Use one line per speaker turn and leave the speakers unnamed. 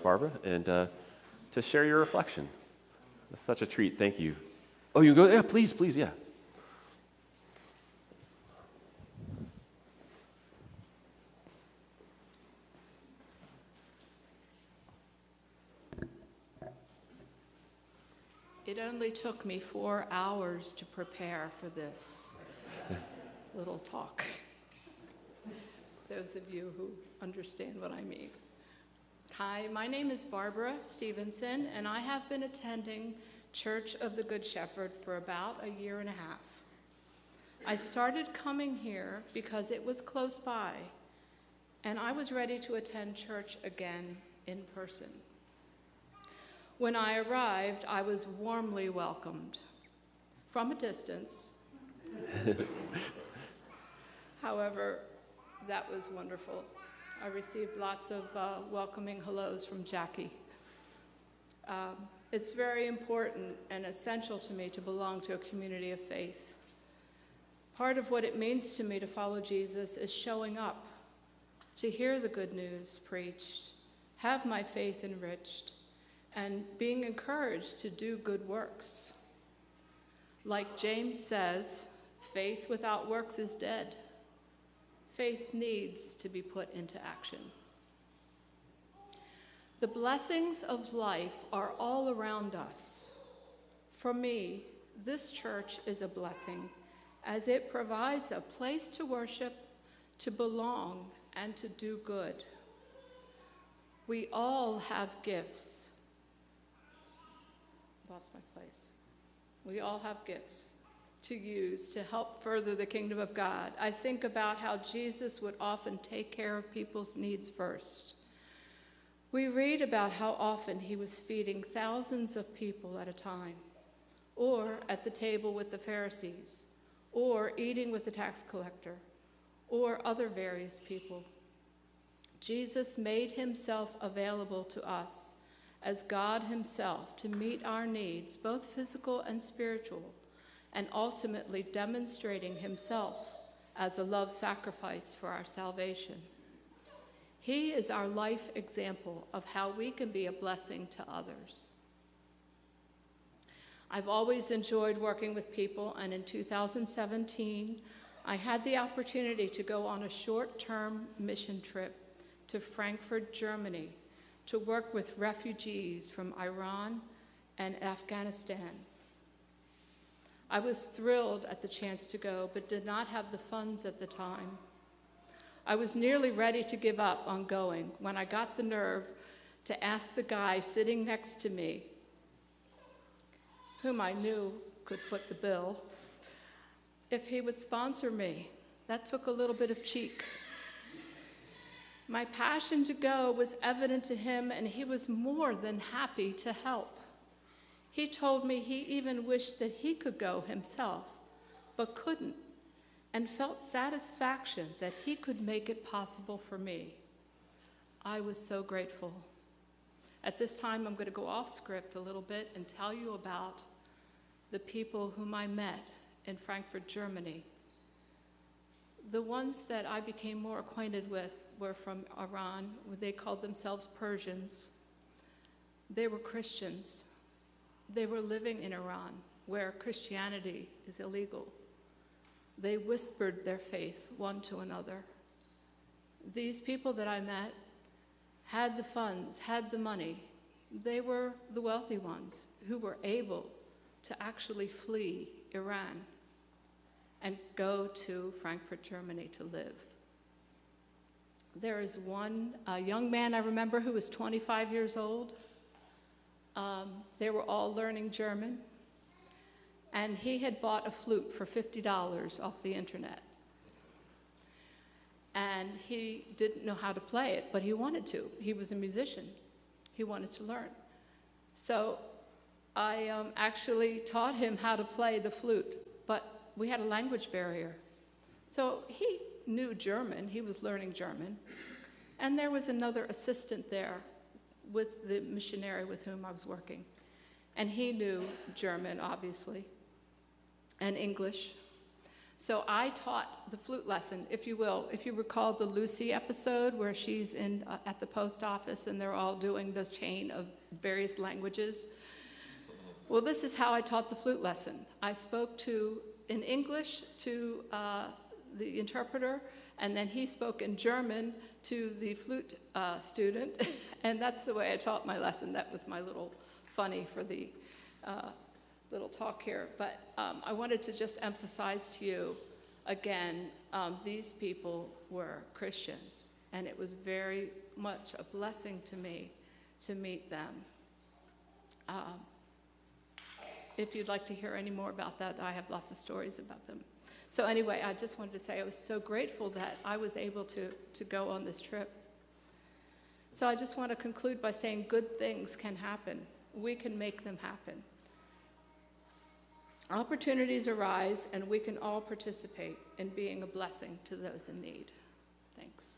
Barbara, and to share your reflection. It's such a treat. Thank you. Oh, you go? Yeah, please, yeah.
It only took me 4 hours to prepare for this little talk. Those of you who understand what I mean. Hi, my name is Barbara Stephenson, and I have been attending Church of the Good Shepherd for about 1.5 years. I started coming here because it was close by, and I was ready to attend church again in person. When I arrived, I was warmly welcomed from a distance. However, that was wonderful. I received lots of welcoming hellos from Jackie. It's very important and essential to me to belong to a community of faith. Part of what it means to me to follow Jesus is showing up, to hear the good news preached, have my faith enriched, and being encouraged to do good works. Like James says, faith without works is dead. Faith needs to be put into action. The blessings of life are all around us. For me, this church is a blessing as it provides a place to worship, to belong, and to do good. We all have gifts. Lost my place. We all have gifts to use to help further the kingdom of God. I think about how Jesus would often take care of people's needs first. We read about how often he was feeding thousands of people at a time, or at the table with the Pharisees, or eating with the tax collector, or other various people. Jesus made himself available to us as God himself to meet our needs, both physical and spiritual, and ultimately demonstrating himself as a love sacrifice for our salvation. He is our life example of how we can be a blessing to others. I've always enjoyed working with people, and in 2017, I had the opportunity to go on a short-term mission trip to Frankfurt, Germany, to work with refugees from Iran and Afghanistan. I was thrilled at the chance to go, but did not have the funds at the time. I was nearly ready to give up on going when I got the nerve to ask the guy sitting next to me, whom I knew could foot the bill, if he would sponsor me. That took a little bit of cheek. My passion to go was evident to him, and he was more than happy to help. He told me he even wished that he could go himself, but couldn't, and felt satisfaction that he could make it possible for me. I was so grateful. At this time, I'm going to go off script a little bit and tell you about the people whom I met in Frankfurt, Germany. The ones that I became more acquainted with were from Iran, where they called themselves Persians. They were Christians. They were living in Iran, where Christianity is illegal. They whispered their faith one to another. These people that I met had the funds, had the money. They were the wealthy ones who were able to actually flee Iran and go to Frankfurt, Germany to live. There is one young man I remember who was 25 years old. They were all learning German, and he had bought a flute for $50 off the internet. And he didn't know how to play it, but he wanted to. He was a musician. He wanted to learn. So I actually taught him how to play the flute, but we had a language barrier. So he knew German, he was learning German, and there was another assistant there with the missionary with whom I was working. And he knew German, obviously, and English. So I taught the flute lesson, if you will. If you recall the Lucy episode where she's at the post office and they're all doing this chain of various languages. Well, this is how I taught the flute lesson. I spoke in English to the interpreter, and then he spoke in German to the flute student, and that's the way I taught my lesson. That was my little funny for the little talk here. But I wanted to just emphasize to you, again, these people were Christians, and it was very much a blessing to me to meet them. If you'd like to hear any more about that, I have lots of stories about them. So anyway, I just wanted to say I was so grateful that I was able to go on this trip. So I just want to conclude by saying good things can happen. We can make them happen. Opportunities arise, and we can all participate in being a blessing to those in need. Thanks.